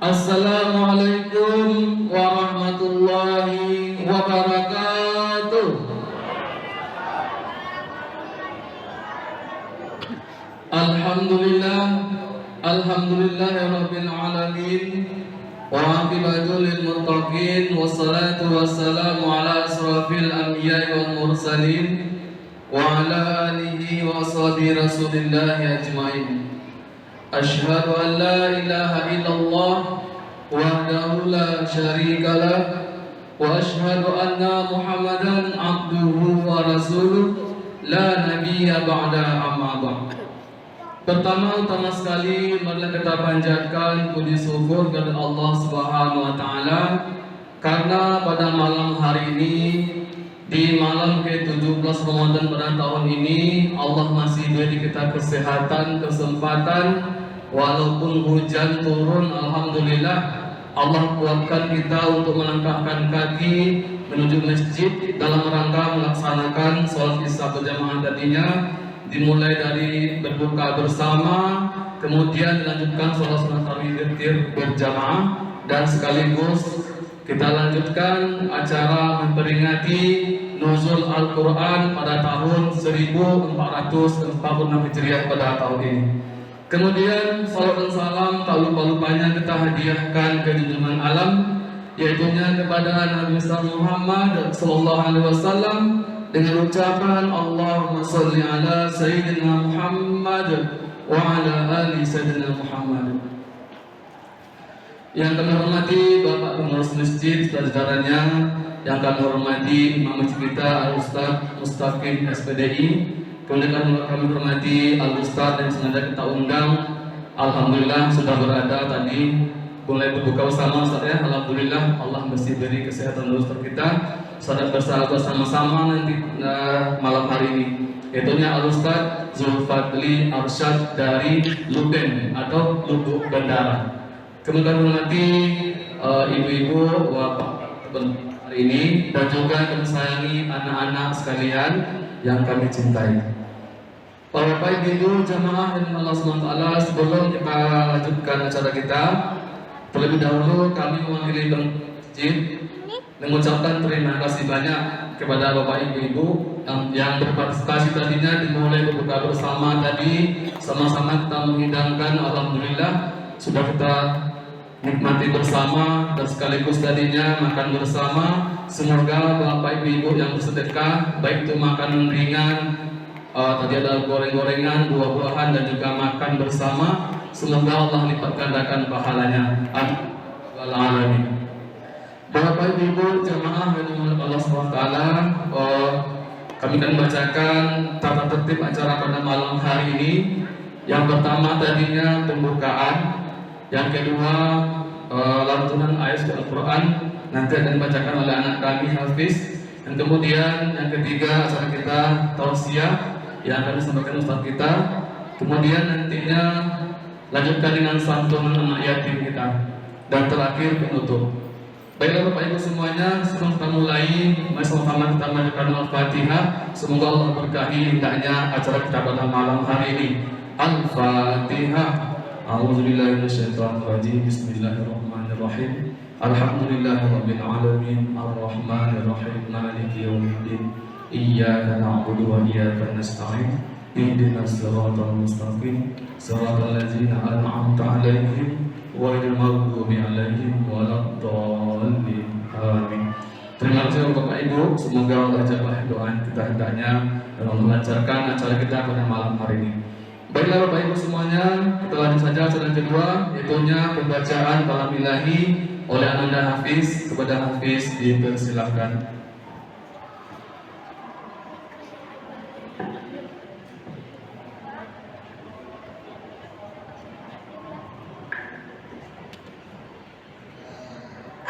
Assalamualaikum warahmatullahi wabarakatuh. Alhamdulillah, alhamdulillahirabbil alamin. Wa aqibatul lil muttaqin, wassalatu wassalamu ala asrafil anbiya'i wal mursalin wa ala alihi wa ashabi rasulillahi ajmain. Asyhadu an la ilaha illallah wahdahu la syarika lah wa asyhadu anna Muhammadan abduhu wa rasuluh la nabiyya ba'da amma ba'd. Pertama-tama sekali marilah kita panjatkan puji syukur kepada Allah Subhanahu wa taala karena pada malam hari ini, di malam ke-17 Ramadan pada tahun ini, Allah masih beri kita kesehatan, kesempatan. Walaupun hujan turun, alhamdulillah Allah kuatkan kita untuk melangkahkan kaki menuju masjid dalam rangka melaksanakan sholat isya berjamaah tadinya, dimulai dari berbuka bersama, kemudian dilanjutkan sholat sunat tarawih witir berjamaah, dan sekaligus kita lanjutkan acara memperingati nuzul Al-Quran pada tahun 1446 Hijriah pada tahun ini. Kemudian salam dan salam tak lupa-lupanya kita hadiahkan ke junjungan alam, yaitunya kepada Nabi Muhammad sallallahu alaihi wasallam dengan ucapan Allahumma shalli ala sayyidina Muhammad wa ala ali sayyidina Muhammad. Yang kami hormati Bapak Pengurus Masjid, saudara-saudaranya, yang kami hormati Imam Masjid kita Al-Ustaz Mustaqim SPDI, kemudian kami hormati Al-Ustaz dan sengaja kita undang. Alhamdulillah sudah berada tadi mulai berbuka bersama Ustaz ya. Alhamdulillah Allah masih beri kesehatan Ustaz kita. Saudara bersahabat sama-sama nanti malam hari ini, yaitunya Al-Ustaz Zulfadli Arsyad dari Luben atau Lubuk Bandara. Kemudian hormati ibu-ibu bapak hari ini, dan juga kami sayangi anak-anak sekalian yang kami cintai. Para bapak ibu jamaah yang Allah SWT, sebelum kita lanjutkan acara kita, terlebih dahulu kami mewakili masjid mengucapkan terima kasih banyak kepada bapak ibu-ibu yang berpartisipasi tadinya, dimulai berbuka bersama tadi, sama-sama kita menghidangkan. Alhamdulillah sudah kita nikmati bersama, dan sekaligus tadinya makan bersama. Semoga bapak ibu yang bersedekah, baik itu makanan ringan, tadi ada goreng-gorengan, buah-buahan, dan juga makan bersama, semoga Allah lipat gandakan pahalanya. Amin. Bapak ibu jamaah yang dimuliakan Allah SWT, kami akan bacakan tata tertib acara pada malam hari ini. Yang pertama tadinya pembukaan, yang kedua lantunan ayat Al-Quran nanti akan dibacakan oleh anak kami Hafiz, dan kemudian yang ketiga acara kita tausiah yang akan disampaikan Ustaz kita, kemudian nantinya lanjutkan dengan santunan anak yatim kita, dan terakhir penutup. Baiklah Bapak Ibu semuanya, sebelum kita mulai, sama-sama kita mengucapkan Al-Fatihah. Semoga Allah berkahi hendaknya acara kita pada malam hari ini. Al-Fatihah. A'udzubillahi minasyaitonirrajim. Bismillahirrahmanirrahim. Alhamdulillahirabbil alamin, arrahmanirrahim, maliki yaumiddin. Iyyaka na'budu wa iyyaka nasta'in. Ihdinas siratal mustaqim, siratal ladzina an'amta 'alaihim ghairil maghdubi 'alaihim waladdallin. Amin. Terima kasih Bapak Ibu, semoga Allah jabah doa kita hendaknya dan melancarkan acara kita pada malam hari ini. Baiklah Bapak Ibu semuanya, kita lanjut saja acara kedua, yaitunya pembacaan kalam ilahi oleh Ananda Hafiz. Kepada Hafiz dipersilahkan.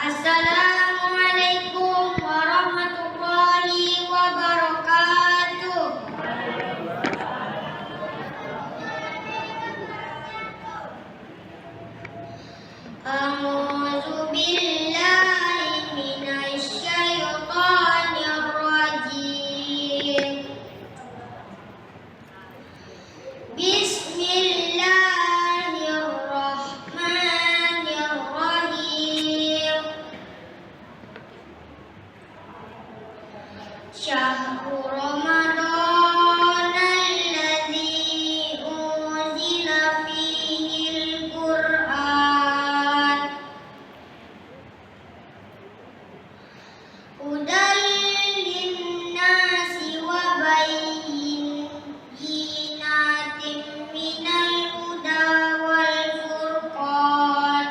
Assalamualaikum warahmatullahi wabarakatuh. A'udzu billahi minasy syaithanir Syahrul Ramadan alladzi unzila fihil Qur'an hudan linnasi wa bayyinatin minal huda wal furqan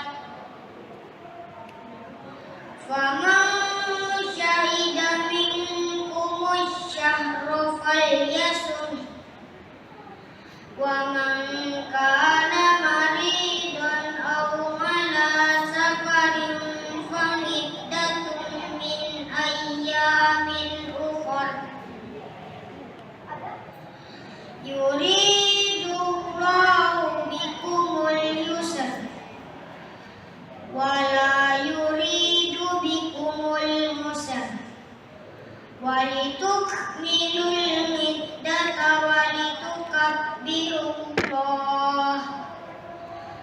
faman syahida minkumus syahra falyasum wa man kana maridan aw ala safarin fa'iddatun min ayyamin ukhra yuridullahu bikumul yusra wala yuridu bikumul musra walitukmilul iddata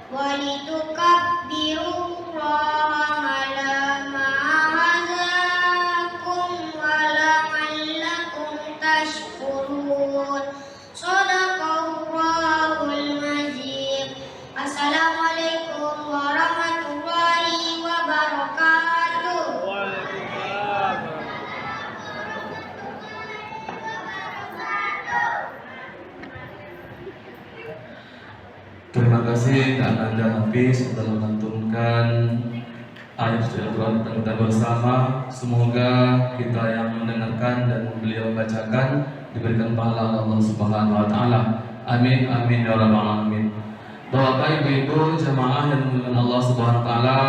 walitukabbirullaha ala ma hazakum wa la'allakum tashkurun. Shadaqallahul Azim. Assalamualaikum warahmatullahi wabarakatuh. Terima kasih Kak Anda Hafiz telah melantunkan ayat suci Al-Quran kita bersama. Semoga kita yang mendengarkan dan beliau bacakan diberikan pahala oleh Allah Subhanahu wa taala. Amin amin ya rabbal alamin. Bapak Ibu jamaah yang dimuliakan Allah Subhanahu wa taala,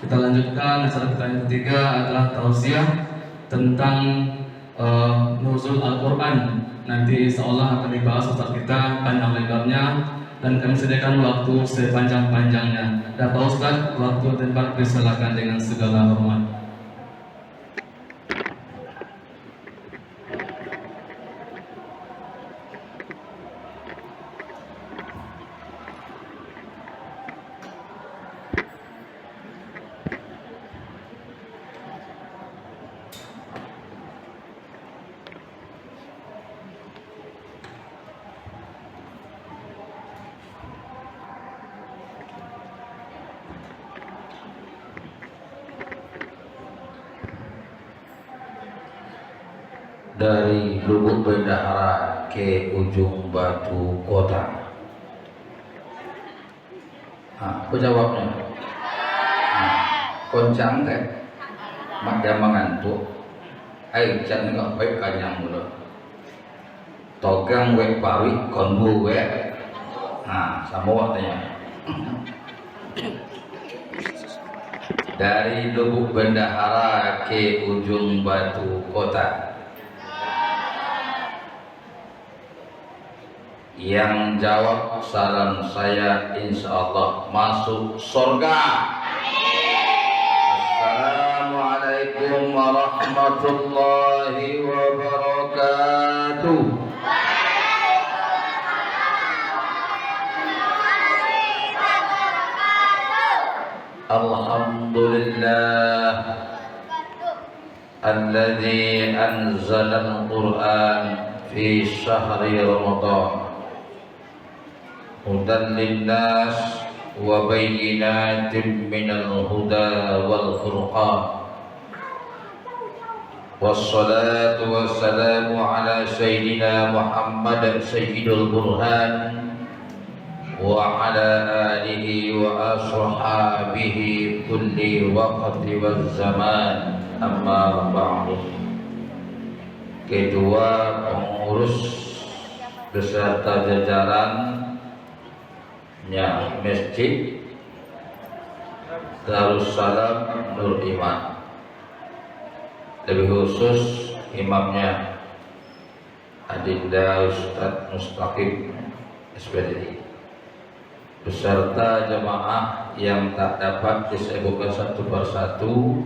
kita lanjutkan acara kita yang ketiga adalah tausiah tentang nuzul Al-Quran. Nanti insya Allah akan dibahas Ustaz kita panjang lebarnya dan kami sediakan waktu sepanjang-panjangnya. Dan Pak Ustaz, waktu dan tempat diserahkan dengan segala hormat. Dari Lubuk Bendahara ke ujung Batu Kota. Apa jawabnya? Koncang teh, mak dia mengantuk. Ai can nggak baik kanyang mulu. Togang wek pawi konbu wek. Sama waktunya. Dari Lubuk Bendahara ke ujung Batu Kota. Yang jawab salam saya insya Allah masuk surga. Assalamualaikum warahmatullahi wabarakatuh. Alhamdulillah alladzi anzala al-Qur'an fi syahri Ramadan hudan linnas wa bayyinatin minal huda wal furqan wassalatu wassalamu ala sayyidina Muhammad sayyidul burhan wa ala alihi wa ashabihi kulli waqti wal zaman amma ba'du. Kedua pengurus beserta jajaran Masjid Darussalam Nur Iman, lebih khusus imamnya Adinda Ustadz Mustaqim SPDI beserta jemaah yang tak dapat disebutkan satu persatu.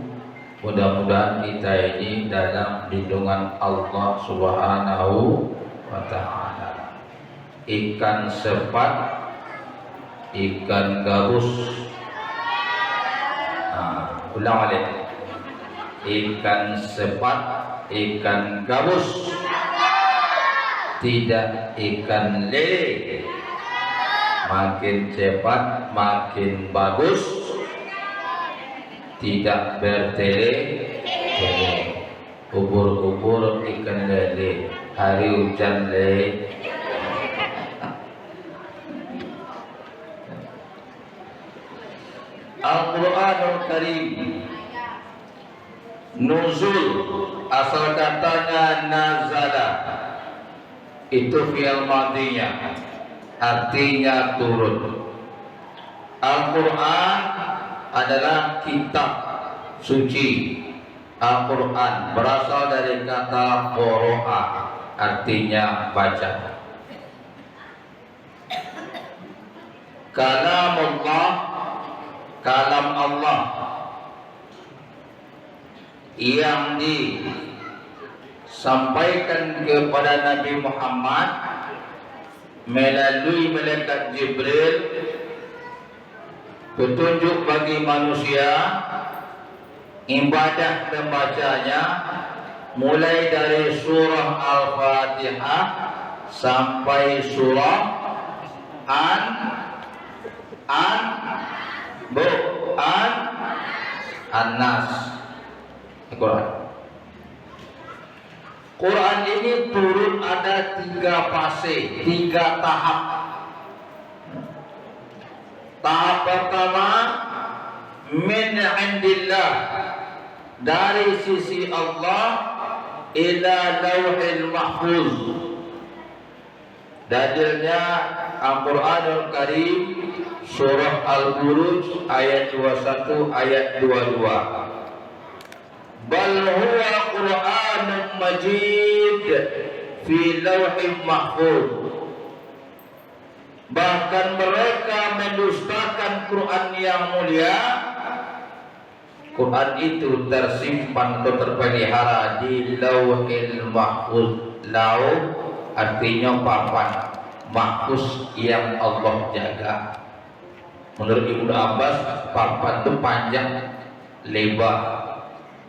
Mudah-mudahan kita ini dalam lindungan Allah Subhanahu wa ta'ala. Ikan sepat, ikan gabus, ulang balik. ikan sepat, ikan gabus, tidak ikan lele. Makin cepat makin bagus, tidak bertele-tele. Ubur-ubur ikan lele, hari hujan lele. Al-Quranul Karim nuzul, asal katanya nazala, itu fi'il madhinya, artinya turun. Al-Quran adalah kitab suci. Al-Quran berasal dari kata qoro'a, artinya baca. Kalamullah, kalam Allah yang disampaikan kepada Nabi Muhammad melalui malaikat Jibril, petunjuk bagi manusia, ibadah membacanya mulai dari surah Al-Fatihah sampai surah An-Nas. Quran. Quran ini turun ada 3 fase, 3 tahap. Tahap pertama, min indillah, dari sisi Allah ila lauhil mahfuz. Dalilnya Al-Quranul Karim surah Al-Buruj ayat 21 ayat 22. Bal huwa Qur'anun Majid fi lauhin mahfuz. Bahkan mereka mendustakan Quran yang mulia. Quran itu tersimpan atau terpelihara di lauhil mahfuz. Lauh artinya papan, mahfuz yang Allah jaga. Menurut Ibnu Abbas, papan itu panjang lebar.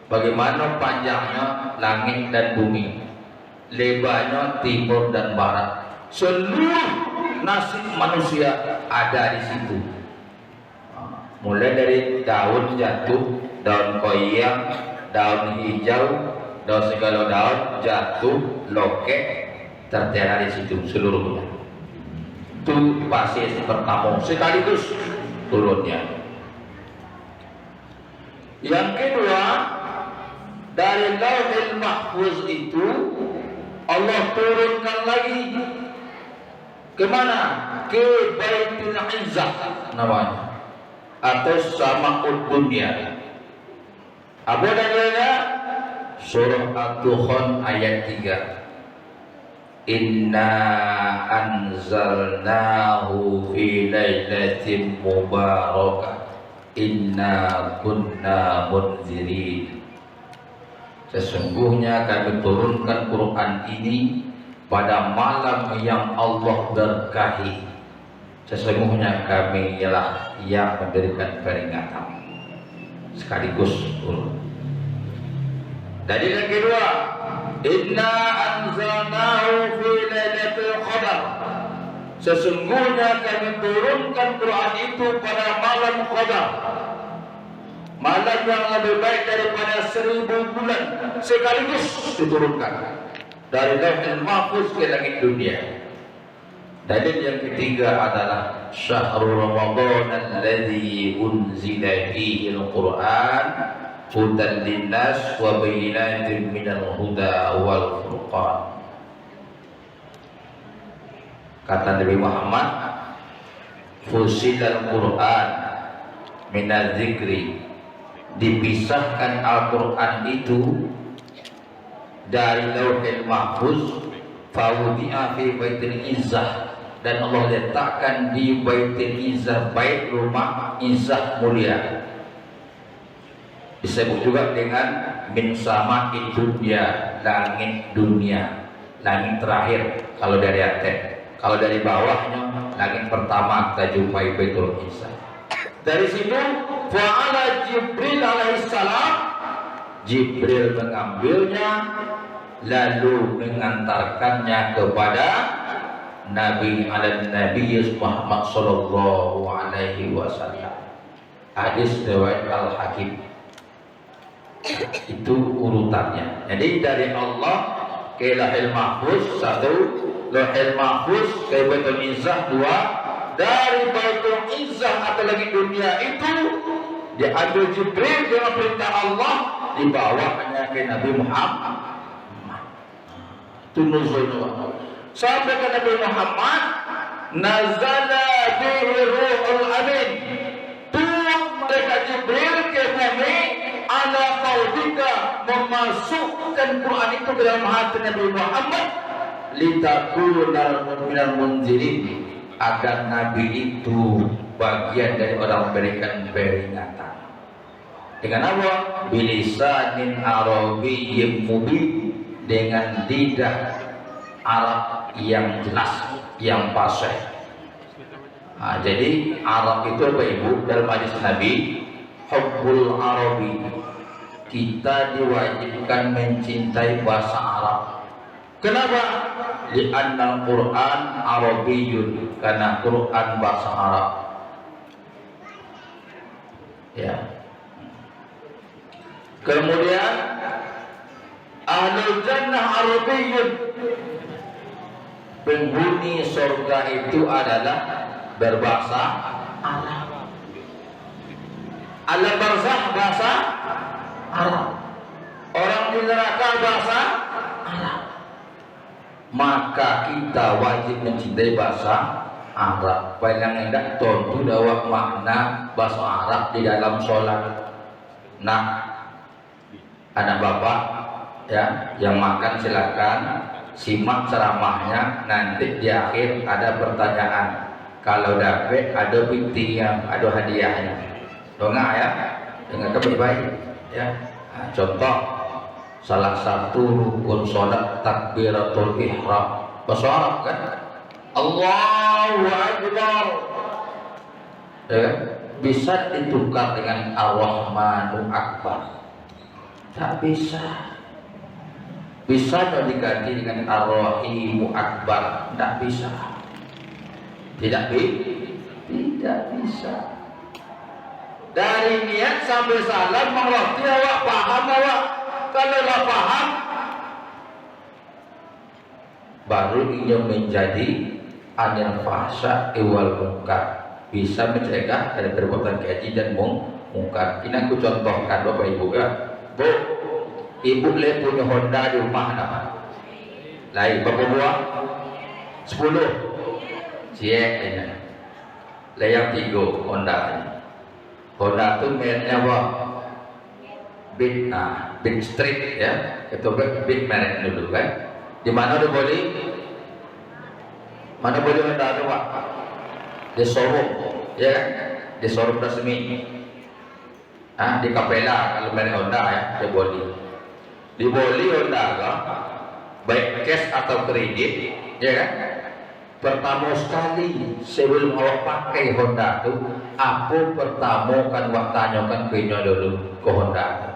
Bagaimana panjangnya langit dan bumi, lebarnya timur dan barat. Seluruh nasib manusia ada di situ. Mulai dari daun jatuh, daun koyang, daun hijau, daun segala daun jatuh, lokek, tertera di situ seluruhnya. Itu fase pertama sekaligus turunnya. Yang kedua, dari lauhil mahfuz itu Allah turunkan lagi kemana? Ke Baitul Izzah namanya, atau Sama'ud Dunya. Apa dalilnya? Surah Ad-Dukhan ayat 3. Inna anzalnahu fi lailatin mubarakah inna kunna munzirin. Sesungguhnya kami turunkan Quran ini pada malam yang Allah berkahi. Sesungguhnya kami ialah yang memberikan peringatan. Sekaligus turun. Dalil yang kedua, inna anzalnahu fi lailatul qadar. Sesungguhnya kami turunkan Quran itu pada malam qadar. Malam yang lebih baik daripada 1000 bulan sekaligus diturunkan dari lauhul mahfuz ke langit dunia. Dalil yang ketiga adalah syahrul Ramadan alladzi unzila fihi al-Qur'an hudan linnas wa bayyinatin minal huda wal furqan. Kata Nabi Muhammad, fusilal Qur'an minaz zikri, dipisahkan Al-Quran itu dari lauhil mahfuz, fawudi'a fi baitil izzah, dan Allah letakkan di baitil izzah, bait rumah izzah mulia. Disebut juga dengan min sama'id dunya, langit dunia, langit terakhir kalau dari atas. Kalau dari bawahnya, langit pertama kita jumpai baitul izzah. Dari situ fa'ala Jibril alaihissalam, Jibril mengambilnya lalu mengantarkannya kepada Nabi Muhammad sallallahu alaihi wasallam. Hadis riwayat Al-Hakim. Itu urutannya. Jadi dari Allah ke Lauhul Mahfuz satu, Lauhul Mahfuz ke Baitul Izzah dua, dari Baitul Izzah atau lagi dunia itu diambil Jibril dengan perintah Allah dibawanya ke Nabi Muhammad. Itu nuzulnya. Sampai ke Nabi Muhammad, nazala bihi ruhul amin. Turun mereka Jibril ke bumi ala qaulika, memasukkan Quran itu ke dalam hati Nabi Muhammad litakuna minal munzirin, agar Nabi itu bagian dari orang memberikan peringatan. Dengan apa? Bilisanin arabiyyin mubin, dengan lidah Arab yang jelas, yang fasih. Nah, jadi Arab itu apa ibu? Dalam hadis Nabi, hubbul Arabi, kita diwajibkan mencintai bahasa Arab. Kenapa? Li'anna Quran Arabiyyun, karena Quran bahasa Arab. Ya. Kemudian Ahlul Jannah Arabiyyun, penghuni surga itu adalah berbahasa Arab. Alam barzakh bahasa Arab. Orang di neraka bahasa Arab. Maka kita wajib mencintai bahasa Arab. Paling tidak tentu dakwah makna bahasa Arab di dalam sholat. Nah, anak bapak ya yang makan silakan simak ceramahnya, nanti di akhir ada pertanyaan. Kalau dapat ada bintinya, ada hadiahnya. Dongak ya, dengan kebaik ya. Nah, contoh salah satu rukun sholat takbiratul ihram bahasa Arab kan, Allahu Akbar ya, bisa ditukar dengan Ar-Rahmanu Akbar? Tak bisa. Bisa diganti dengan Ar-Rahimu Akbar? Tak bisa. Tidak bisa. Dari niat sampai salam mengerti awak, paham awak. Kalau lah paham, baru ia menjadi anil fahsya wal munkar, bisa mencegah dari perbuatan keji dan mungkar. Ini aku contohkan Bapak Ibu ya. Bu, ibu le punya Honda di rumah nama. Lain berapa buah? 10. Cie ini. Le yang 3 Honda ini. Honda itu mereknya apa? Big Street ya. Itu big merek dulu kan. Di mana dia boleh? Mana boleh Honda itu Pak? Di showroom, ya kan? Di showroom resmi. Di Kapela kalau merek Honda ya, dia boleh. Di boleh Honda kan? Baik cash atau kredit, ya kan? Pertama sekali sebelum awak pakai Honda itu, apa pertama kan awak tanyakan punya dulu ke Honda itu.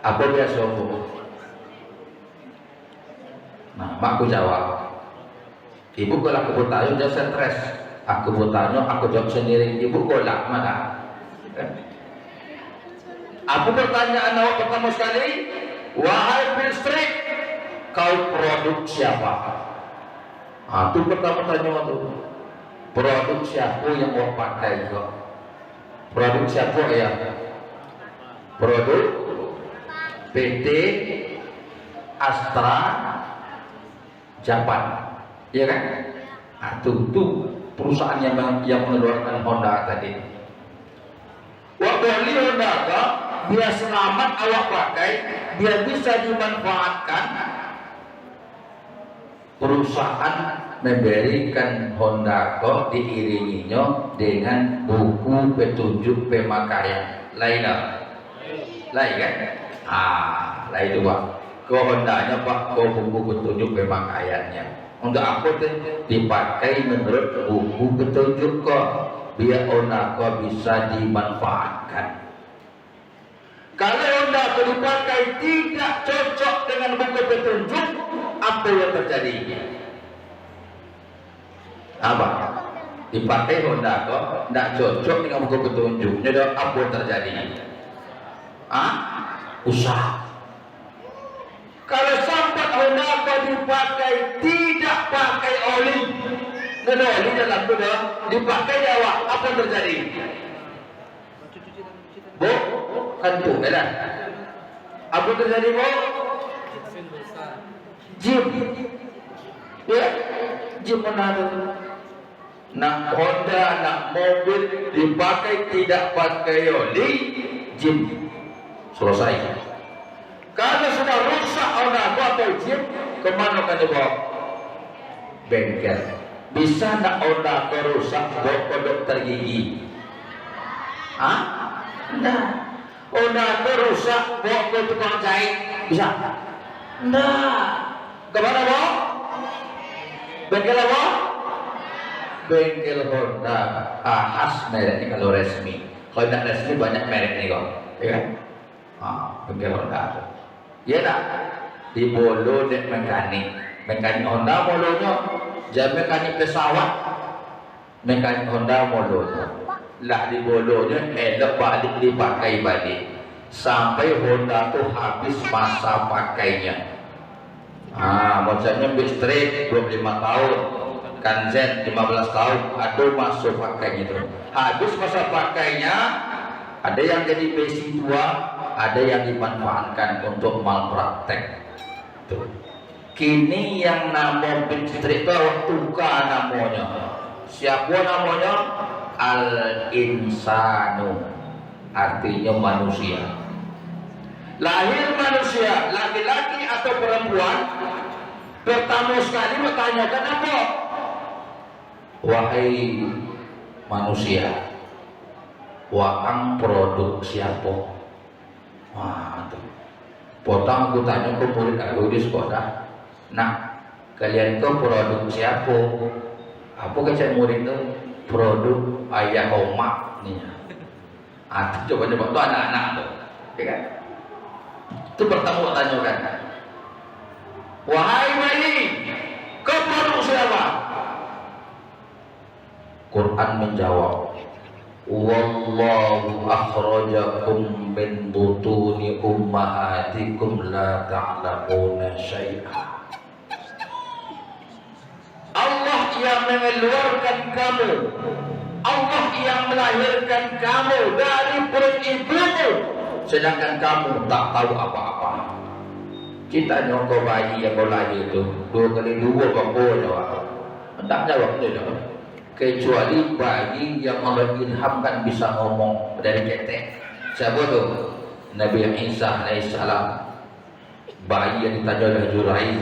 Apa biasa aku? Nah, mak aku jawab. Ibu kalau aku bertanya jangan stres. Aku bertanya, aku jawab sendiri. Ibu golak mana? Aku pertanyaan awak pertama sekali, wahai Bill Street, kau produk siapa? Itu pertama tanya tu. Produk siapa yang awak pakai kau? Produk siapa ya? Produk PT Astra Japan, ya kan? Itu perusahaan yang mengeluarkan Honda tadi. Waktu beli Honda kah, biar selamat awak pakai, biar bisa dimanfaatkan. Perusahaan memberikan Honda kok diiringinya dengan buku petunjuk pemakaian. Lain kan? Lain itu Pak. Ke Hondanya Pak, ke buku petunjuk pemakaiannya. Untuk apa tuh dipakai menurut buku petunjuk, kok biar Honda kok bisa dimanfaatkan. Kalau Honda itu dipakai tidak cocok dengan buku petunjuk, apa yang terjadi? Apa? Dipakai Honda kok tidak cocok dengan buku petunjuk, jadi apa yang terjadi? Usah. Kalau sampai Honda kok dipakai tidak pakai oli, ada oli dalam itu dipakai Jawa, apa yang terjadi? Bu, kan tuh, kan? Apa yang terjadi, Bu? Jim, ya, Jim mana tu? Nak Honda, nak mobil dipakai tidak pakai oli, Jim selesai. Kalau sudah rusak Honda atau Jim, kemana kan dibawa? Bengkel. Bisa nak Honda rusak bawa ke dokter gigi? Nah, Honda rusak bawa ke tukang jahit? Bisa? Nah, kemana bawa? Bengkel apa? Bengkel Honda. Khas merek ini kalau resmi. Kalau tidak resmi banyak merek nih kok, ya kan? Bengkel Honda. Ya tak? Di bolo dek mekanik Honda molonya, jam mekanik pesawat, mekanik Honda molonya. Lah di bolonya elok balik dipakai balik sampai Honda tuh habis masa pakainya. Maksudnya listrik 25 tahun, Kanzen 15 tahun, aduh masuk pakainya itu. Habis masa pakainya, ada yang jadi besi tua, ada yang dimanfaatkan untuk malpraktek. Tuh. Kini yang nama listrik itu tukar namanya. Siapa namanya? Al-insanu, artinya manusia. Lahir manusia, laki-laki atau perempuan, pertama sekali bertanyakan apa? Wahai manusia, waang produk siapa? Tuh. Potong aku tanya ke murid aku di sekolah. Nah, kalian itu produk siapa? Apa kecil murid itu? Produk ayah oma nih. Coba tuh anak-anak tuh, ya kan? Itu pertama tanyakan. Wahai bayi, kau produk siapa? Quran menjawab, wallahu akhrajakum min butuni ummahatikum la ta'lamuna syai'a. Allah yang mengeluarkan kamu, Allah yang melahirkan kamu dari perut ibumu, sedangkan kamu tak tahu apa-apa. Kita nyongko bayi yang kau lahir itu 2 kali 2 bangko jawab. Tak jawab tu dah. Kecuali bayi yang Allah ilhamkan bisa ngomong dari ketek. Siapa tu? Nabi Isa alaihissalam. Bayi yang ditanya oleh Juraij,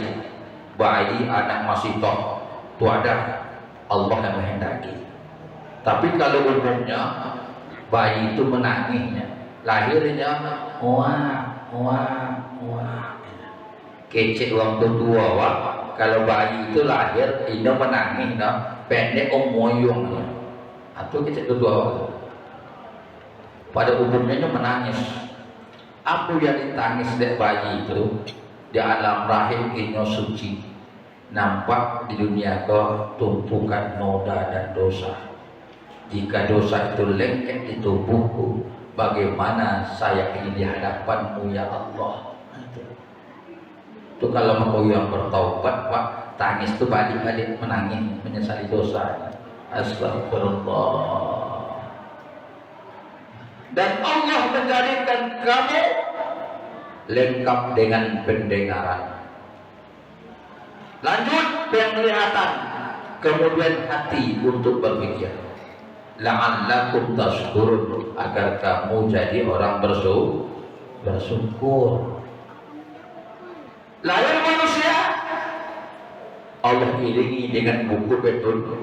bayi anak masih tok, tu ada Allah yang menghendaki. Tapi kalau umumnya bayi itu menangisnya, lahirnya wah. Kecil orang tua wah. Kalau bayi itu lahir, ini menangis, pendek moyong, atau kecil tua. Pada umumnya menangis. Apa yang ditangis dari bayi itu di alam rahim ini suci. Nampak di dunia kau tumpukan noda dan dosa. Jika dosa itu lengket di tubuhku, bagaimana saya ingin di hadapanmu ya Allah? Itu kalau mau yang bertaubat, Pak, tangis itu balik-balik menangis, menyesali dosa. Astagfirullah. Dan Allah menjadikan kamu lengkap dengan pendengaran. Lanjut penglihatan, kemudian hati untuk berpikir. La'allakum tashkurun, agar kamu jadi orang bersyukur. Lahir manusia, Allah iringi dengan buku petunjuk.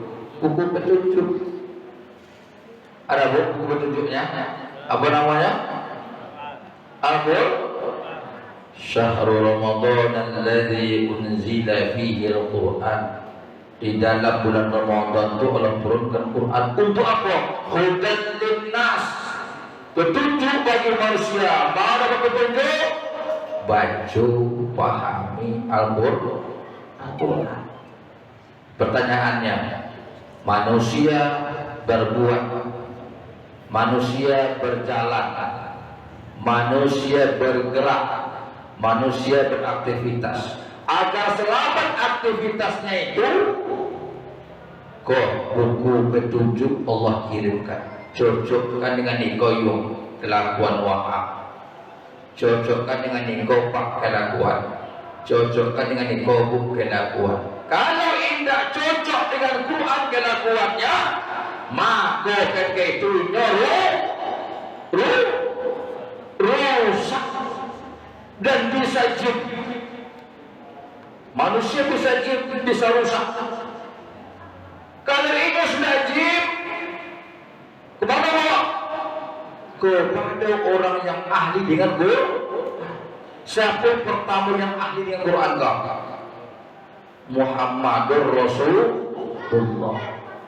Ada buku petunjuknya. Apa namanya? Al-Qur'an. Syahrul Ramadan alladzi unzila fihi al-Qur'an. Di dalam bulan Ramadan itu Allah turunkan Quran untuk apa? Hudan linnas, Petunjuk bagi manusia. Mana petunjuk? Baca, pahami Al-Quran. Pertanyaannya, manusia berbuat, manusia berjalan, manusia bergerak, manusia beraktivitas. Agar selamat aktivitasnya itu, kok buku petunjuk Allah kirimkan. Cocokkan dengan ikoyung kelakuan wahab, cocokkan dengan ikopak kelakuan, cocokkan dengan ikobuk kelakuan. Kalau tidak cocok dengan Quran kelakuannya, maka ketika itu rusak dan bisa jib. Manusia bisa jib, bisa rusak. Kalau ini sudah jib, kemana bawa? Kepada orang yang ahli dengan Quran. Siapa pertama yang ahli dengan Quran? Muhammadur Rasulullah.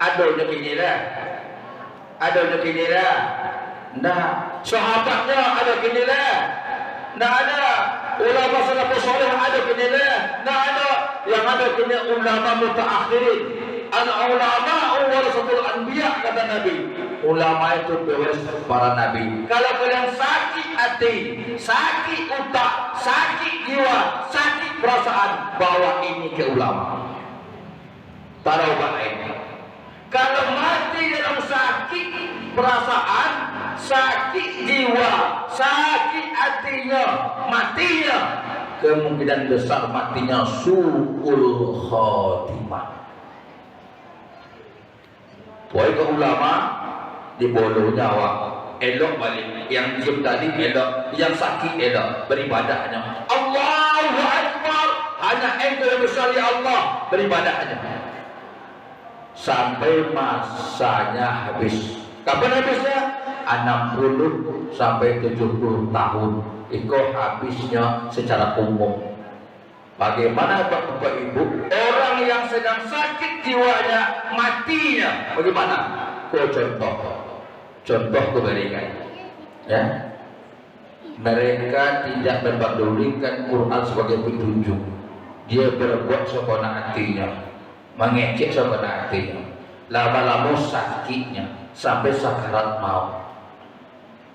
Ada beginilah. Ada beginilah. Nah, sahabatnya ada beginilah. Nah, ada ulama salafus saleh ada beginilah. Nah, ada yang ada kini ulama mutaakhirin. Al-ulama warasatul anbiya, kata Nabi. Ulama itu pewaris para nabi. Kalau kalian sakit hati, sakit otak, sakit jiwa, sakit perasaan, bawa ini ke ulama. Taruh lain. Kalau mati dalam sakit perasaan, sakit jiwa, sakit hatinya, matinya, kemungkinan besar matinya su'ul khotimah. Poin ke ulama di bolu nyawa, elok balik. Yang diam tadi elok, yang sakit elok, beribadahnya Allahu Akbar, hanya engkau yang besar ya Allah, beribadahnya sampai masanya habis. Kapan habisnya? 60 sampai 70 tahun. Itu habisnya secara umum. Bagaimana Bapak Ibu? Orang yang sedang sakit jiwanya, matinya, bagaimana? Contoh keberikan. Ya, mereka tidak memperdulikan Quran sebagai petunjuk. Dia berbuat sekolah hatinya, mengecek sekolah hatinya. Lama-lama sakitnya sampai sakarat maut.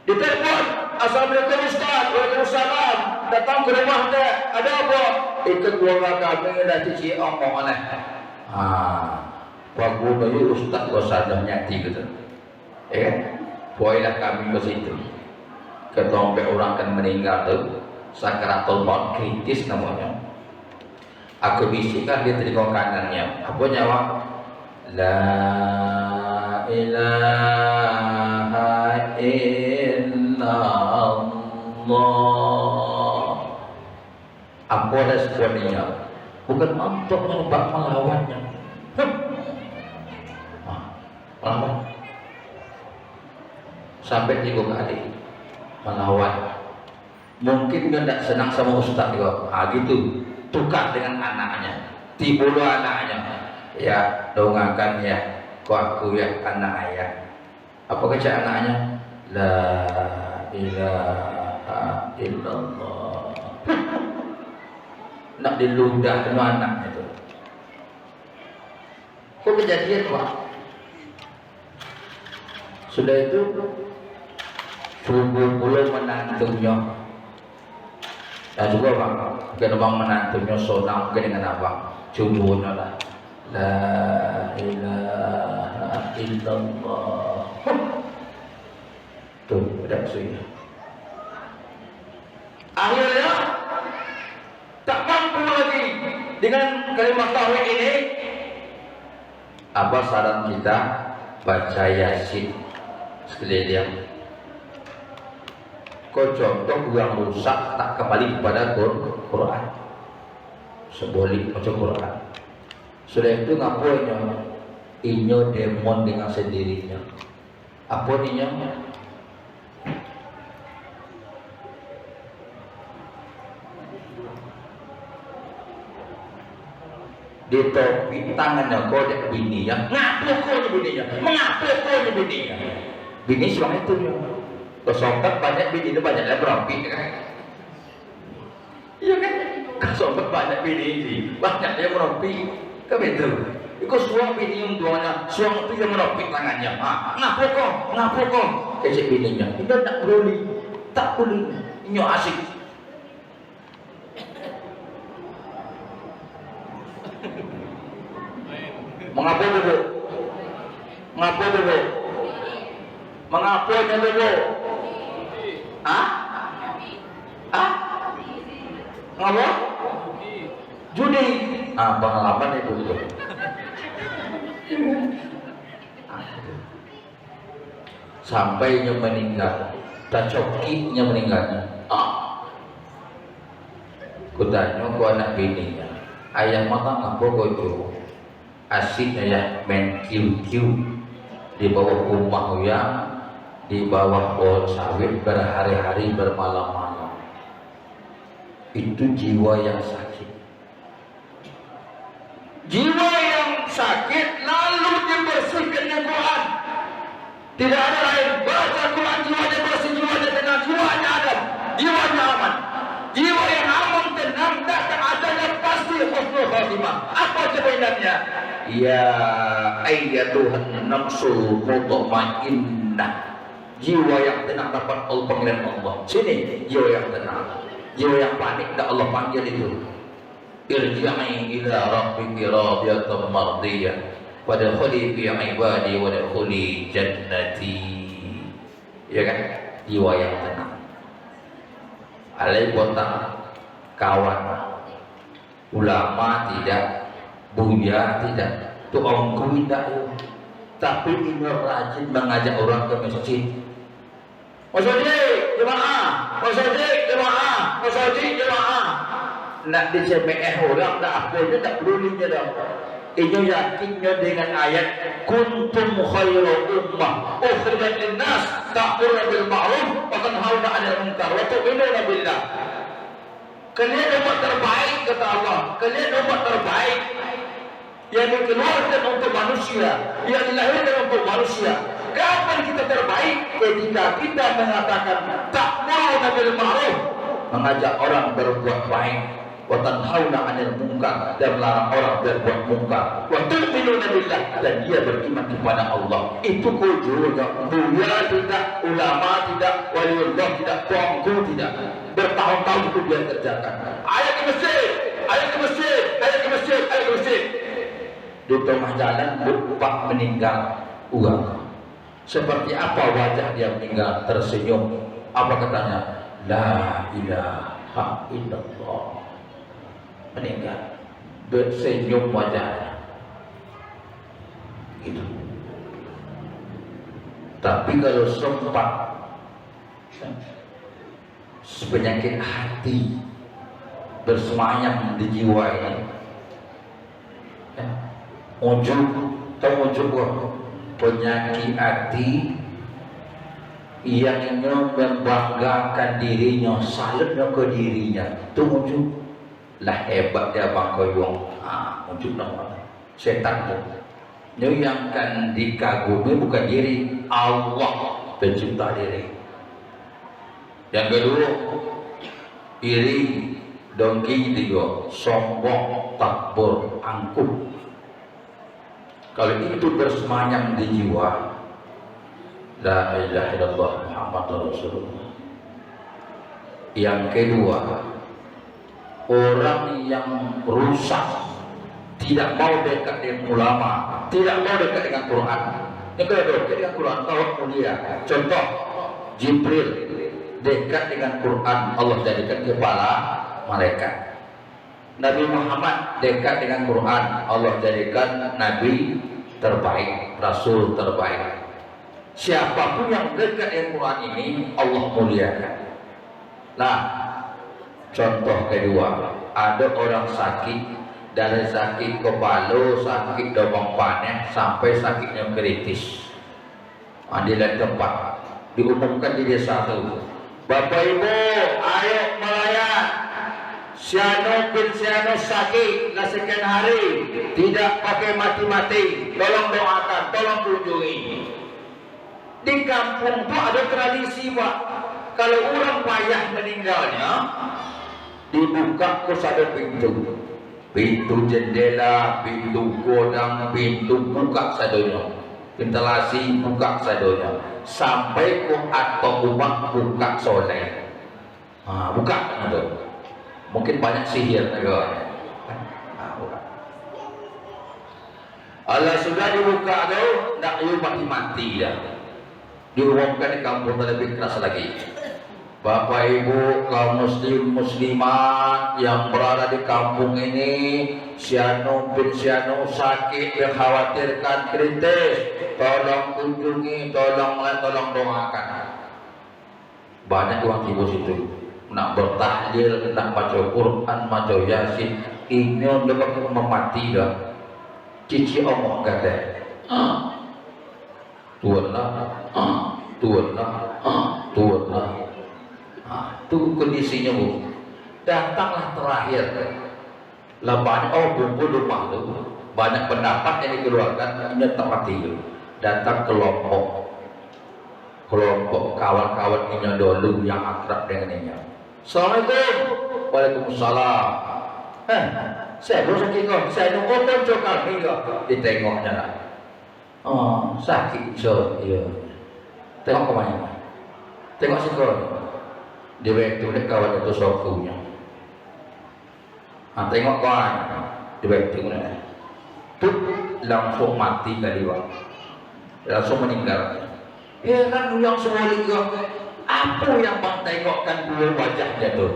Ditelepon, assalamualaikum Ustaz, waalaikumsalam. Datang ke rumah dia, ada apa? Itu keluarga kami dah cici omong oleh. Pak Guru itu Ustaz kau sadar nyati gitu. Poinlah kami ke situ. Ketombe orang kan meninggal tu, sakaratul maut kritis namanya. Aku bisikkan di telinga kanannya. Apa nyawa? La ilaha illallah. Apa responnya? Bukan untuk menebak melawannya. Melawan. Sampai 3 kali melawan. Mungkin dia tidak senang sama Ustaz juga. Gitu. Tukar dengan anaknya. Timbul anaknya. Ya, dongakan ya. Kau aku ya anak ayah. Apa kata anaknya? La ilaha illallah. Nak diludah dengan anak itu. Kok kejadian Pak? Sudah itu subuh pula menantunya. Dan juga Pak, mungkin abang menantunya sonang mungkin dengan abang. Subuhnya lah. La ilaha illallah. Tuh, ada suya. Akhirnya tak mampu lagi dengan kalimat tauhid ini. Apa saran kita? Baca Yasin sekeliling. Kau contoh yang rusak tak kembali kepada Quran. Sebolik baca Quran. Sudah itu ngapunya? Inyo demon dengan sendirinya. Apa ninya? Di topi tangannya kodek bininya, ngapu kau bininya, mengapu kau bininya. Bini siapa itu ya? Kesompat banyak bini itu banyak yang berampi kan? Iya kan? Kesompat banyak bini ini banyak yang berampi. Kan betul? Iku suang bini yang tuanya, suang itu yang meropik tangannya. Ngapu kok? Kecik bininya. Ini tak boleh. Ini asik. Mengapa dulu? Mengapanya dulu? Ngapa? Judi. Pengalaman itu. Sampainya meninggal, tak cokinya meninggalnya. Kutanya ku anak bininya, ayah mata ngapa gojo? Asiknya ya main kiu di bawah rumah uyang, di bawah pohon sawit berhari-hari bermalam-malam. Itu jiwa yang sakit. Jiwa yang sakit lalu dibersihkan dengan Quran. Tidak ada lain, baca Quran, jiwanya bersih, jiwanya tenang, jiwanya adem, jiwanya aman. Jiwa yang aman, tenang, datang adanya pasti husnul khatimah. Apa jawabannya? Ya ayyatuhan nafsul mutmainnah. Jiwa yang tenang dapat panggilan Allah. Sini jiwa yang tenang. Jiwa yang panik tak Allah panggil itu. Irji'i ila rabbiki radiyatan mardiyah wadkhuli fi ibadi wadkhuli jannati. Ya kan? Jiwa yang tenang. Alai kota kawan ulama tidak, buya tidak, tuangku tidak, tapi ini rajin mengajak orang ke masjid. Masjid jemaah. Nak di CPS orang tak apa dia tak pedulinya dah. Ini yakinnya dengan ayat kuntum khairu ummah ukhrijat linnas ta'muruna bil ma'ruf wa tanhauna 'anil munkar wa tu'minuna billah. Kalian umat terbaik kata Allah. Kalian umat terbaik yang dikeluarkan untuk manusia, yang dilahirkan untuk manusia. Kapan kita terbaik? Ketika kita mengatakan ta'muruna bil ma'ruf, mengajak orang berbuat baik, wa tanhauna 'anil munkar, dan melarang orang berbuat munkar, wa tu'minuna billah, dan dia beriman kepada Allah. Itu kujunya buya tidak, ulama tidak, waliullah tidak, tuanku tidak. Bertahun-tahun itu dia kerjakan. Ayat ke masjid. Di tengah jalan lupa meninggal uang. Seperti apa wajah dia meninggal? Tersenyum. Apa katanya? La ilaha illallah. Meninggal, bersenyum wajahnya. Gitu. Tapi kalau sempat penyakit hati bersemayam di jiwa ini, penyakit hati yang ingin membanggakan dirinya, salutnya ke dirinya, itu muncul lah hebat dia Bang Koyong. Muncul nama setan tu. Yang kan dikagumi bukan diri, Allah pencipta diri. Yang kedua, iri, dongki, tiga, sombong, takbur, angkuh. Kalau itu bersemayam di jiwa, la ilaha illallah Muhammadur Rasulullah. Yang kedua, orang yang rusak, tidak mau dekat dengan ulama, tidak mau dekat dengan Quran. Yang kedua, dekat dengan Quran, tauhid mulia. Contoh, Jibril dekat dengan Quran, Allah jadikan kepala malaikat. Nabi Muhammad dekat dengan Quran, Allah jadikan Nabi terbaik, Rasul terbaik. Siapapun yang dekat dengan Quran ini, Allah muliakan. Nah, contoh kedua, ada orang sakit, dari sakit kepala, sakit demam panas, sampai sakitnya kritis. Di lain tempat diumumkan di desa itu, Bapak Ibu, ayo melayat. Siano bin Siano sakit sekian hari, tidak pakai mati-mati, tolong doakan, tolong kunjungi. Di kampung tuh ada tradisi Pak. Kalau orang payah meninggalnya, dibuka ke satu pintu. Pintu jendela, pintu godang, pintu buka sadonya. Ventilasi buka sadonya. Sampai ke atau rumah buka soleh. Buka itu. Mungkin banyak sihir negara. Allah sudah dibuka tuh, nak you mati dah. Diumumkan di kampung lebih keras lagi. Bapak Ibu kaum muslim muslimat yang berada di kampung ini, sianu bin sianu sakit dikhawatirkan kritis, tolong kunjungi, tolong doakan. Banyak orang ibu situ nak bertahlil, nak baca Quran, baca Yasin, ini untuk memati dah. Cici omong kata, Tuhan lah. Itu kondisinya Bu. Datanglah terakhir lah banyak bumbu rumah tu banyak pendapat yang dikeluarkan ini tempat tidur. Datang kelompok kawan-kawan ini dulu yang akrab dengan ini. Assalamualaikum. Waalaikumsalam. Saya baru sakit kok. Saya nunggu konco kami kok. Ditengoknya lah. Sakit so iya. Tengok kemana? Tengok sikon. Dia waktu dia kawan itu sokunya. Tengok kawan. Dia waktu dia. Tuh langsung mati kali Pak. Langsung meninggal. Ya kan yang semua juga. Apa yang bang tengokkan dua wajahnya tuh?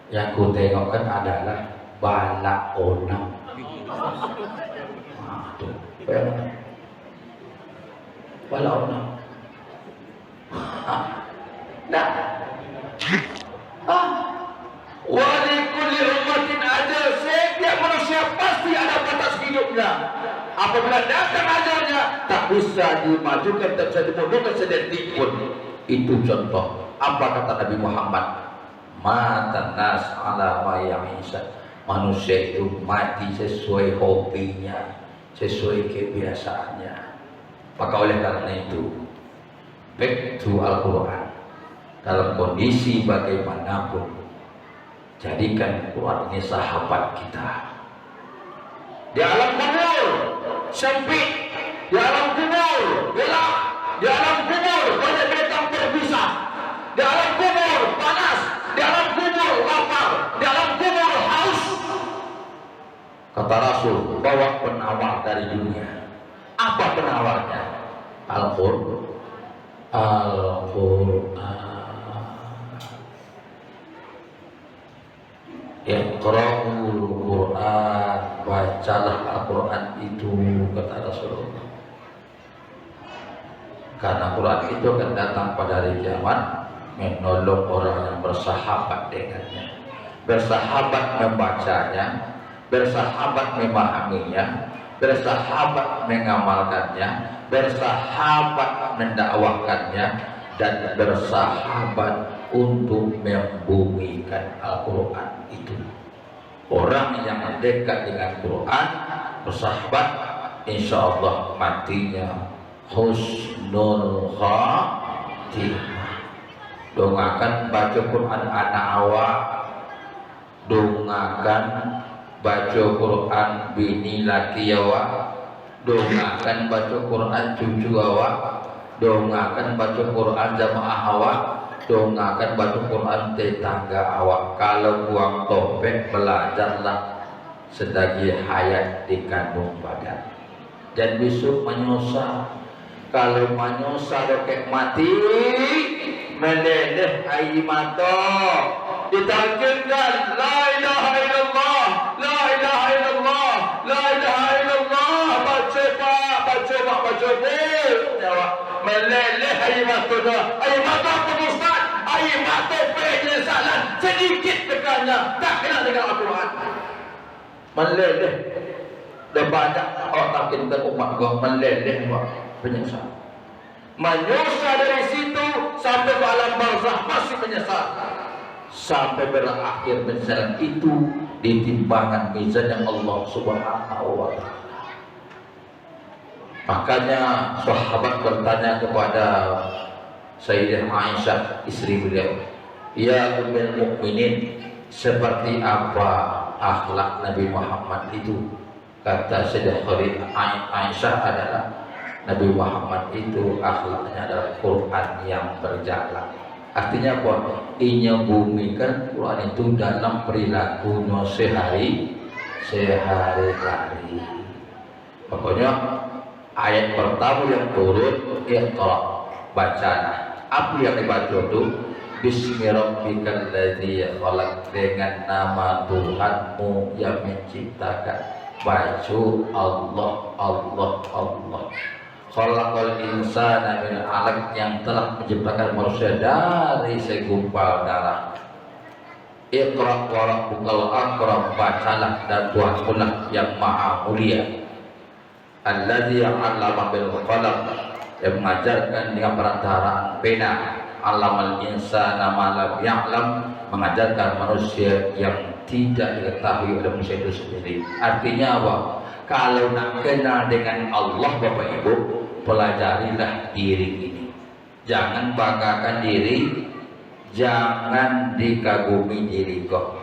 Yang ku tengokkan adalah bala onam. Tuh, bala onam. Walikulli ummatin ajal. Setiap manusia pasti ada batas hidupnya. Apabila datang ajalnya, tak bisa dimajukan, tak bisa dimundurkan sedetik pun. Itu contoh. Apa kata Nabi Muhammad? Matan nas ala ma ya'isa. Manusia itu mati sesuai hobinya, sesuai kebiasaannya. Maka oleh karena itu, back to Al-Quran. Dalam kondisi bagaimanapun, jadikan Quran ini sahabat kita. Di alam kubur sempit, di alam kubur gelap, di alam kubur banyak binatang terpisah, di alam kubur panas, di alam kubur lapar, di alam kubur haus. Kata Rasul, bawa penawar dari dunia. Apa penawarnya? Al-Quran. Iqra'ul Quran, bacalah Al-Quran itu, kata Rasulullah. Karena Quran itu akan datang pada hari kiamat, menolong orang yang bersahabat dengannya, bersahabat membacanya, bersahabat memahaminya, bersahabat mengamalkannya, bersahabat mendakwahkannya, dan bersahabat untuk membumikan Al-Quran itu. Orang yang dekat dengan Quran, bersahabat, insya Allah matinya husnul khatimah. Dongakan baca Quran anak awak, dongakan baca Quran bini laki awak, dongakan baca Quran cucu awak, dongakan baca Quran jamaah awak, dongakan baca Quran tetangga awak. Kalau buang topeng, belajarlah sedagi hayat di kandung badan. Dan besok menyusah. Kalau menyusah dokek mati, meleleh air mata, ditakdirkan la ilaha illallah, la ilaha illallah, la ilaha illallah. Baca jawab meleleh air mata dah. Air mata apa Ustaz? Air mata penyesalan sedikit tekannya, tak kena dengan Al-Quran. Meleleh dah banyak orang takkan umat gua meleleh penyesal. Menyusah dari situ sampai ke alam barzakh masih menyesal, sampai berakhir penyesalan itu di timbangan mizan yang Allah Subhanahu wa Ta'ala. Makanya sahabat bertanya kepada Sayyidah Aisyah, istri beliau, "Ya ummul mukminin, seperti apa akhlak Nabi Muhammad itu?" Kata Sayyidah Aisyah adalah, Nabi Muhammad itu akhlaknya adalah Quran yang berjalan. Artinya apa? Inyebumikan Quran itu dalam perilakunya sehari-hari. Pokoknya ayat pertama yang turun, Iqra, bacalah. Apa yang dibaca itu? Bismi rabbikal ladzi khalaq, dengan nama Tuhanmu yang menciptakan. Baca Allah, Allah, Allah. Khalaqal insana min 'alaq, yang telah menciptakan manusia dari segumpal darah. Iqra wa rabbukal akram, bacalah dan Tuhanmu lah yang maha mulia. Alladzi 'allama bil qalam, yang mengajarkan dengan perantaraan pena. 'Allamal insana ma lam ya'lam, mengajarkan manusia yang tidak diketahui oleh manusia itu sendiri. Artinya apa? Kalau nak kenal dengan Allah, Bapak Ibu, pelajarilah diri ini. Jangan banggakan diri, jangan dikagumi diri kau.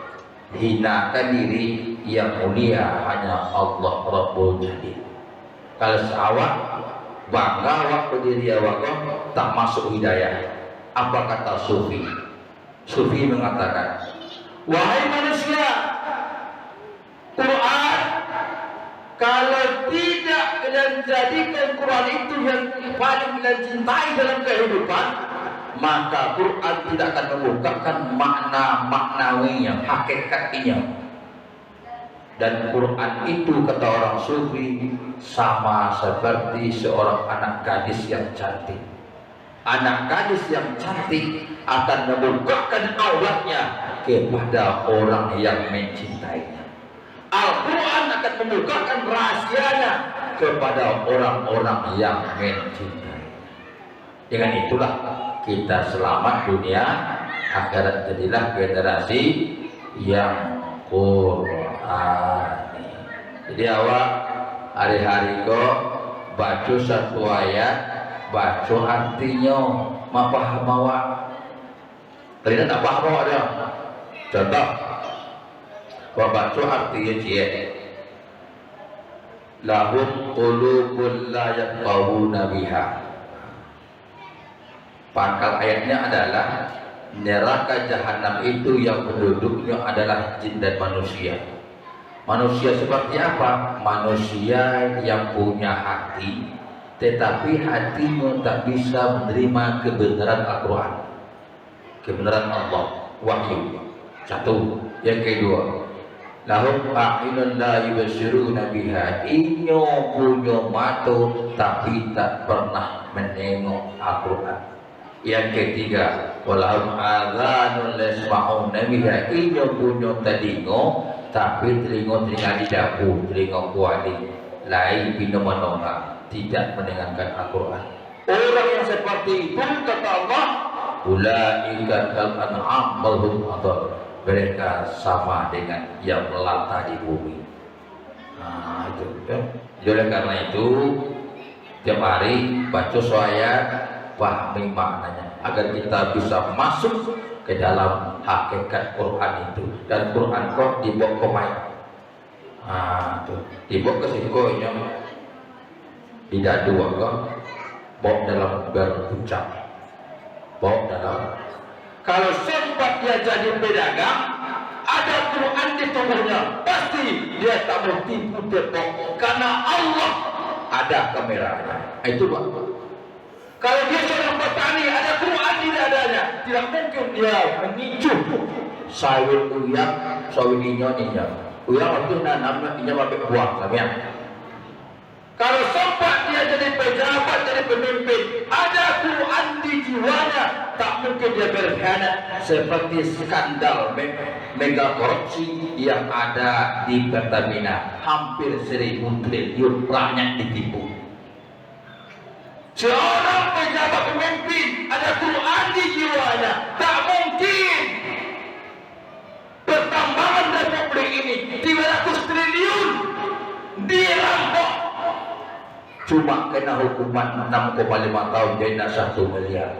Hinakan diri, yang mulia hanya Allah Rabbul Jalil. Kalau seawak bangga waktu diri awak tak masuk hidayah. Apa kata Sufi? Sufi mengatakan, wahai manusia, Quran kalau tidak kalian jadikan Quran itu yang paling kalian cintai dalam kehidupan, maka Quran tidak akan membukakan makna-maknawinya, hakikatnya. Dan Quran itu, kata orang Sufi, sama seperti seorang anak gadis yang cantik. Anak gadis yang cantik akan membukakan auratnya kepada orang yang mencintainya. Al-Quran akan membukakan rahasianya kepada orang-orang yang mencintainya. Dengan itulah kita selamat dunia akhirat, jadilah generasi yang Qur'ani. Jadi awak hari-hari kok baca satu ayat, baca artinya, ma paham awak. Ternyata tak paham awak dia. Contoh, awak baca artinya cie. Lahum qulubun la yafqahuna biha. Pangkal ayatnya adalah neraka jahanam itu yang penduduknya adalah jin dan manusia. Manusia seperti apa? Manusia yang punya hati, tetapi hatinya tak bisa menerima kebenaran Al-Quran, kebenaran Allah, wahyu. Satu. Yang kedua, lahum a'yunun la yubsiruna biha, inyo punya mata tapi tak pernah menengok Al-Quran. Yang ketiga, walahum adzanun la yasma'una biha, inyo punya telinga tapi telinga di dapur, telinga kuali, lain bina menolak, tidak mendengarkan Al-Quran. Orang yang seperti itu, kata Allah, ulaika kal an'am bal hum adall, mereka sama dengan yang melata di bumi. Nah itu ya. Oleh karena itu tiap hari baca ayat, pahami maknanya agar kita bisa masuk ke dalam hakikat Quran itu. Dan Quran kok dibawa ke mai. Tuh, dibawa ke sikonya di dadu kok, bawa dalam berucap, bawa dalam. Kalau sempat dia jadi pedagang, ada Quran di tubuhnya, pasti dia tak mau tipu depok, karena Allah ada kameranya. Itu Pak. Kalau dia seorang petani, ada Quran di dadanya, tidak mungkin dia menicu sawit uyang, sawit inyonya. Uyang waktu nanam inya pakai buah, sampean. Kalau sempat dia jadi pejabat, jadi pemimpin, ada Quran di jiwanya, tak mungkin dia berkhianat seperti skandal mega korupsi yang ada di Pertamina. Hampir 1.000 triliun rakyat ditipu. Seorang pejabat pemimpin ada Quran di jiwanya, tak mungkin pertambangan Republik ini 300 triliun dirampok cuma kena hukuman 6,5 tahun denda 1 miliar.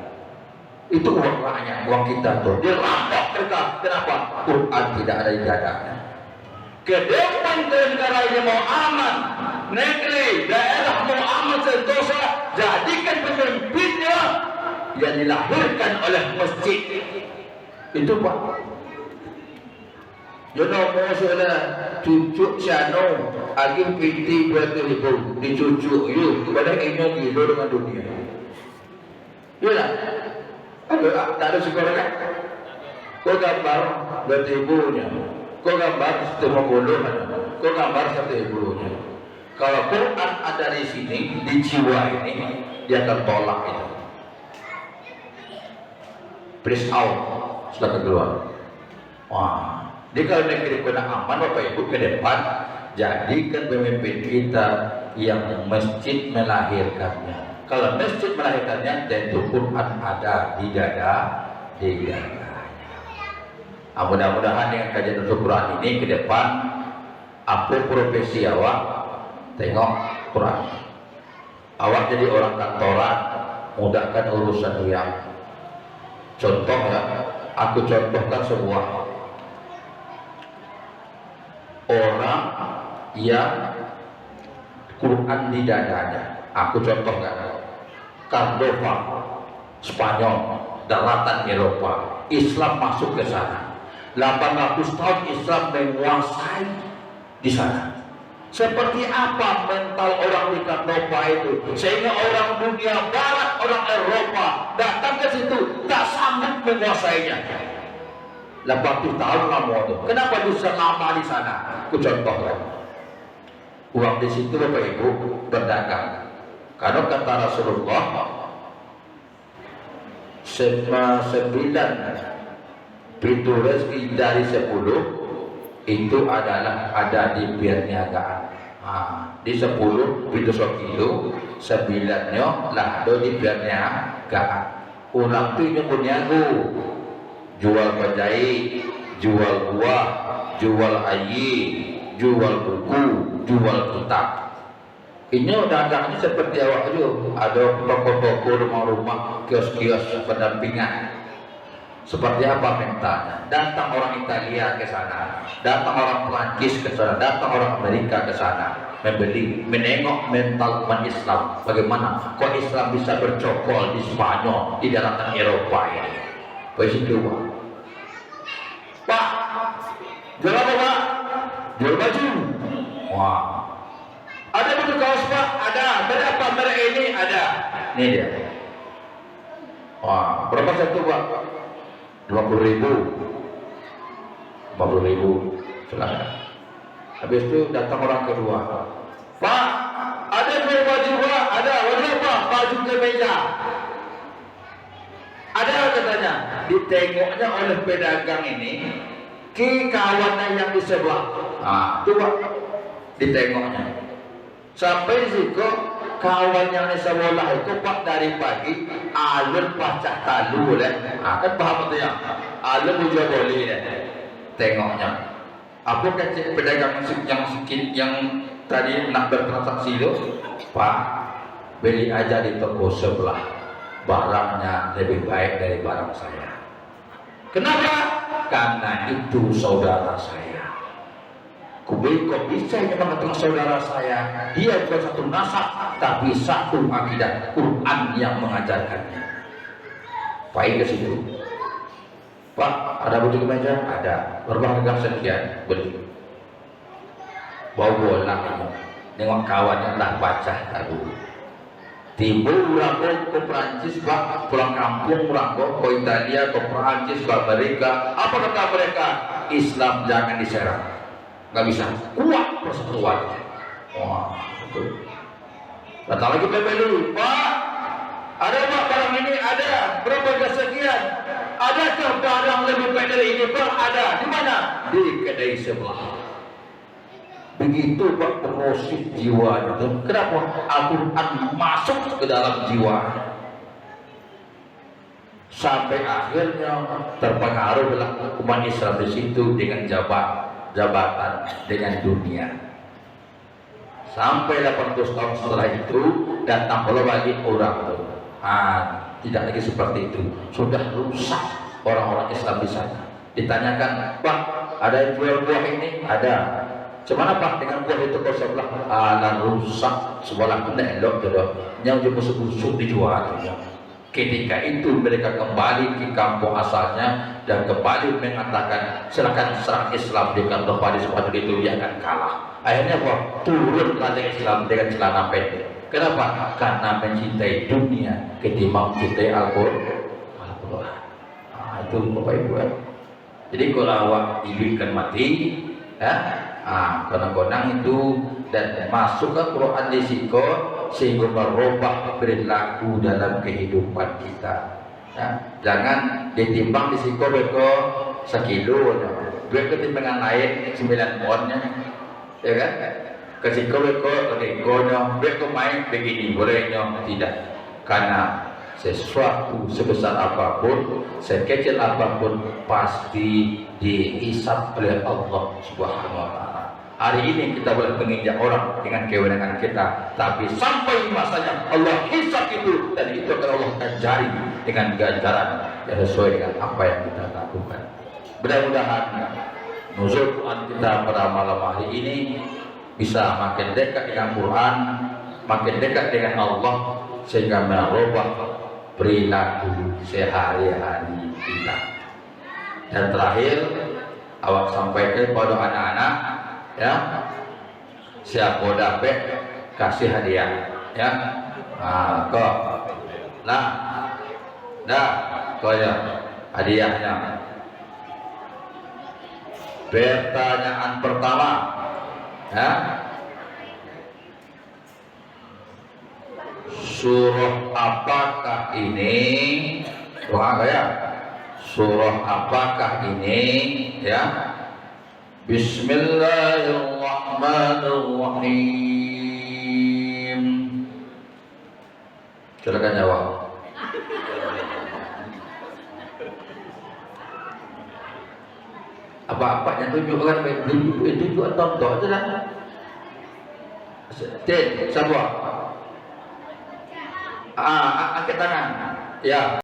Itu uang rakyat, uang kita tuh. Dia rampok mereka. Kenapa? Quran tidak ada di dadanya. Ke depan negara ini mau aman, negeri, daerah mau aman sentosa, jadikan pemimpinnya yang dilahirkan oleh masjid. Itu Pak. Jono mau sudah cucuk siano, agi piti 2.000 dicucuk yuk, pada ini gilo dengan dunia. Yalah, ada tak ada sekolah kan? Kau gambar 2.000-nya, kau gambar 150-nya, kau gambar 1.000-nya. Kalau Quran ada di sini, di jiwa ini, dia akan tolak itu. Please out, sudah keluar. Wah. Jadi kalau negeri kena aman Bapak Ibu ke depan, jadikan pemimpin kita yang masjid melahirkannya. Kalau masjid melahirkannya, tentu Quran ada di dadanya. Mudah-mudahan dengan kajian Quran ini ke depan, apa profesi awak, tengok Quran. Awak jadi orang kantoran, mudahkan urusan yang. Contoh ya, aku contohkan sebuah orang yang Quran di dadanya. Aku contohkan Cordova, Spanyol, daratan Eropa. Islam masuk ke sana. 800 tahun Islam menguasai di sana. Seperti apa mental orang di Cordova itu, sehingga orang dunia barat, orang Eropa datang ke situ tak sanggup menguasainya. 80 tahun kamu itu. Kenapa bisa lama di sana? Aku contohkan. Uang di situ Bapak Ibu berdagang. Karena kata Rasulullah, 9 pintu rezeki dari 10 itu adalah ada di perniagaan. Di 10 pintu kilo, 9-nya lah ada di perniagaan. Orang tu yang berniaga, jual penjahit, jual buah, jual air, jual buku, jual kitab. Ini dagangnya seperti awak juga. Ada toko-toko, rumah-rumah, kios-kios pendampingan. Seperti apa mentalnya? Datang orang Italia ke sana, datang orang Perancis ke sana, datang orang Amerika ke sana, membeli, menengok mental umat Islam. Bagaimana kok Islam bisa bercokol di Spanyol, di daratan Eropa ini? Posisi kedua, Pak, jual apa Pak? Jual baju. Wah, ada baju kaos Pak? Ada. Berapa merek ini? Ada. Ini dia. Wah, berapa satu Pak? 50.000. 50.000. Silakan. Habis itu datang orang kedua. Pak, ada jual baju Pak? Ada. Baju apa? Baju kemeja. Ada katanya. Ditengoknya oleh pedagang ini ke kawannya yang di sebelah. Itu Pak, ditengoknya. Sampai situ kawan yang di sebelah itu Pak dari pagi alun pacah talu kan paham itu ya, alun juga boleh tengoknya. Apa kata pedagang yang tadi nak bertransaksi itu, Pak, beli aja di toko sebelah, barangnya lebih baik dari barang saya. Kenapa? Karena itu saudara saya. Kok bisa dengan saudara saya? Dia bukan satu nasab, tapi satu akidah Quran yang mengajarkannya. Baik ke situ. Pak, ada baju kemeja? Ada. Berapa harga sekian? Beli. Bawa bola, nengok kawannya lah baca tadi. Timbul merangkau ke Perancis Pak, pulang kampung merangkau ke Italia, ke Perancis, ke Amerika. Apa kata mereka? Islam jangan diserang. Nggak bisa, kuat persatuan. Wah, betul. Datang lagi PBLU, Pak, ada Pak barang ini? Ada. Berapa harga sekian? Adakah barang lebih baik dari ini Pak? Ada. Di mana? Di kedai sebelah. Begitu Pak proses jiwanya. Kenapa? Al-Quran masuk ke dalam jiwa. Sampai akhirnya terpengaruhlah umat Islam di situ dengan jabatan dengan dunia. Sampai 800 tahun setelah itu datang pula bagi orang itu. Tidak lagi seperti itu. Sudah rusak orang-orang Islam di sana. Ditanyakan, Pak, ada yang jual buah ini? Ada. Cemana Pak dengan buah itu kau sebelah? Rusak sebelah kena elok jodoh. Yang juga busuk dijual. Ketika itu mereka kembali ke kampung asalnya dan kembali mengatakan silakan serang Islam dengan kembali seperti itu, dia akan kalah. Akhirnya apa? Turun ladang Islam dengan celana pendek. Kenapa? Karena mencintai dunia ketimbang mencintai Al-Quran. Itu Bapak Ibu. Jadi kalau awak ilukan mati, konang-konang itu dan masuk ke Quran di siko sehingga merubah perilaku dalam kehidupan kita. Jangan ditimbang di siko beko sekilo, beko timbangan lain 9 monnya, ya kan? Ke siko beko lekonya, beko main begini bolehnya tidak, karena sesuatu sebesar apapun, sekecil apapun pasti dihisab oleh Allah Subhanahu wa Ta'ala. Hari ini kita boleh menginjak orang dengan kewenangan kita, tapi sampai masanya Allah hisab itu, dan itu akan Allah ganjari dengan ganjaran yang sesuai dengan apa yang kita lakukan. Mudah-mudahan nuzul Quran kita pada malam hari ini bisa makin dekat dengan Quran, makin dekat dengan Allah, sehingga merubah perilaku sehari-hari kita. Dan terakhir, awak sampaikan pada anak-anak, ya, siapa dapat kasih hadiah, ya. Kok, kau ya hadiahnya. Pertanyaan pertama, ya. Surah apakah ini? Surah apakah ini? Ya. Bismillahirrahmanirrahim. Silakan jawab. Apa-apa yang tunjukkan itu tonton aja lah. Siapa? Angkat tangan. Ya.